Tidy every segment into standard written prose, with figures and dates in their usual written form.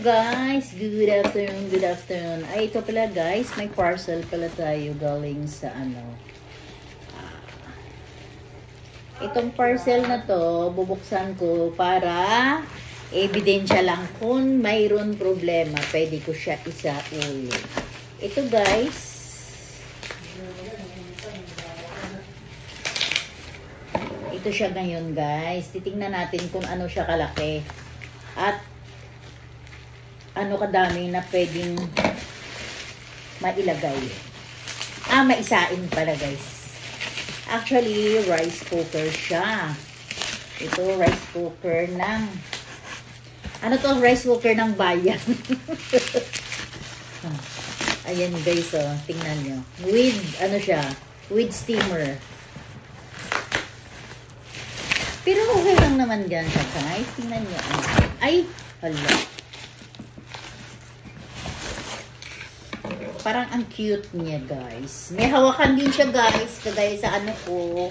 guys, good afternoon, good afternoon. Ay, ito pala guys, may parcel pala tayo galing sa ano. Itong parcel na to, bubuksan ko para ebidensya lang kung mayroon problema, pwede ko siya isauli. Ito guys, ito siya ngayon guys. Titingnan natin kung ano siya kalaki. At ano kadami na pwedeng mailagay. Maisain pala guys. Actually, rice cooker siya. Ito, rice cooker ng ano to? Rice cooker ng bayan. Ayan guys, oh, tingnan nyo. With, ano siya? With steamer. Pero okay lang naman dyan siya guys. Tingnan nyo. Ay, hala. Parang ang cute niya guys. May hawakan din siya guys. Kagaya sa ano ko.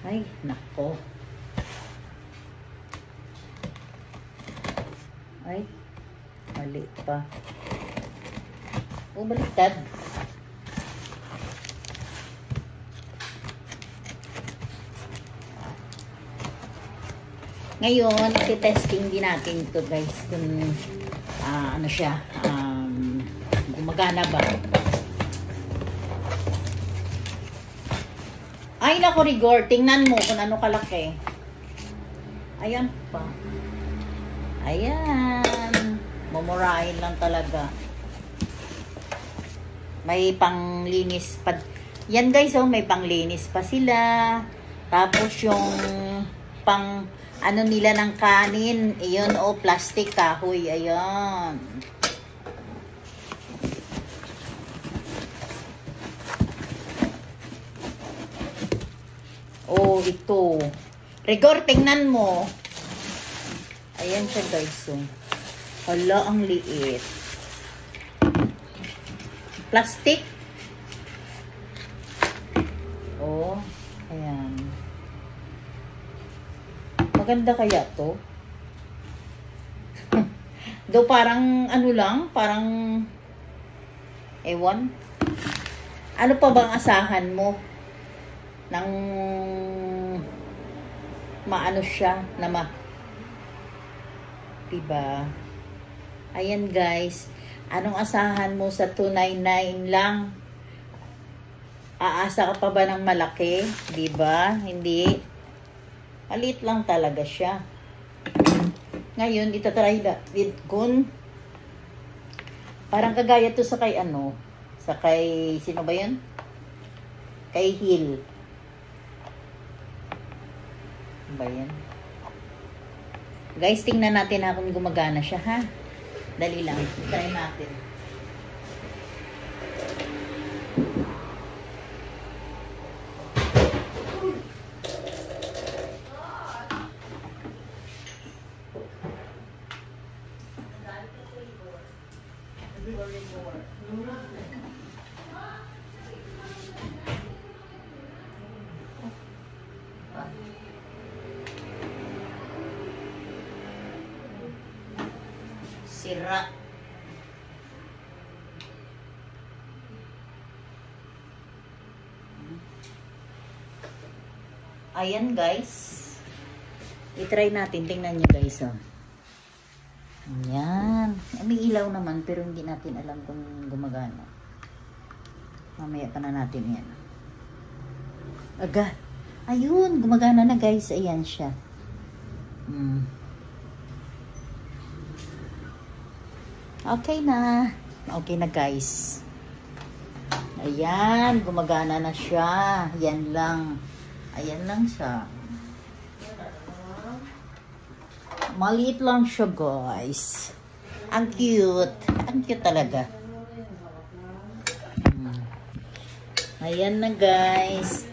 Ay, nako. Ay, mali pa. Baliktad. Ngayon, i-testing din natin ito guys kung ano siya, gumagana ba. Ay, naku Rigor, tingnan mo kung ano kalaki. Ayan pa. Ayan. Mumurahin lang talaga. May panglinis pa. Yan guys, oh, may panglinis pa sila. Tapos yung pang ano nila ng kanin, ayun, oh, plastic kahoy, ayan. Oh, ito. Rigor, tingnan mo. Ayan siya guys, oh. Hala, ang liit. Plastic. Oh, ayan. Maganda kaya to? Do parang ano lang, parang ewan. Ano pa bang asahan mo? Nang maano siya na diba? Ayan guys. Anong asahan mo sa 299 lang? Aasa ka pa ba ng malaki? Diba? Hindi. Maliit lang talaga siya. Ngayon, itatry it kung parang kagaya to sa kay ano? Sa kay, sino ba yun? Kay Hill. Ba yan? Guys, tingnan natin na kung gumagana siya, ha? Dali lang. Try natin. Sira. Ayan guys. I-try natin. Tingnan nyo guys. Oh. Ayan. May ilaw naman pero hindi natin alam kung gumagana. Mamaya pa na natin yan. Agad. Ayun. Gumagana na guys. Ayan siya. Okay na. Okay na guys. Ayan. Gumagana na siya. Yan lang. Ayan lang siya. Maliit lang siya guys. Ang cute. Ang cute talaga. Ayan na guys.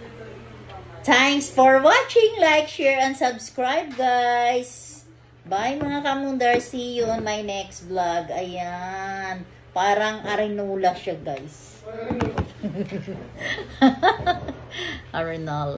Thanks for watching. Like, share, and subscribe guys. Bye mga kamundar. See you on my next vlog. Ayan. Parang arinula siya guys. Arenal.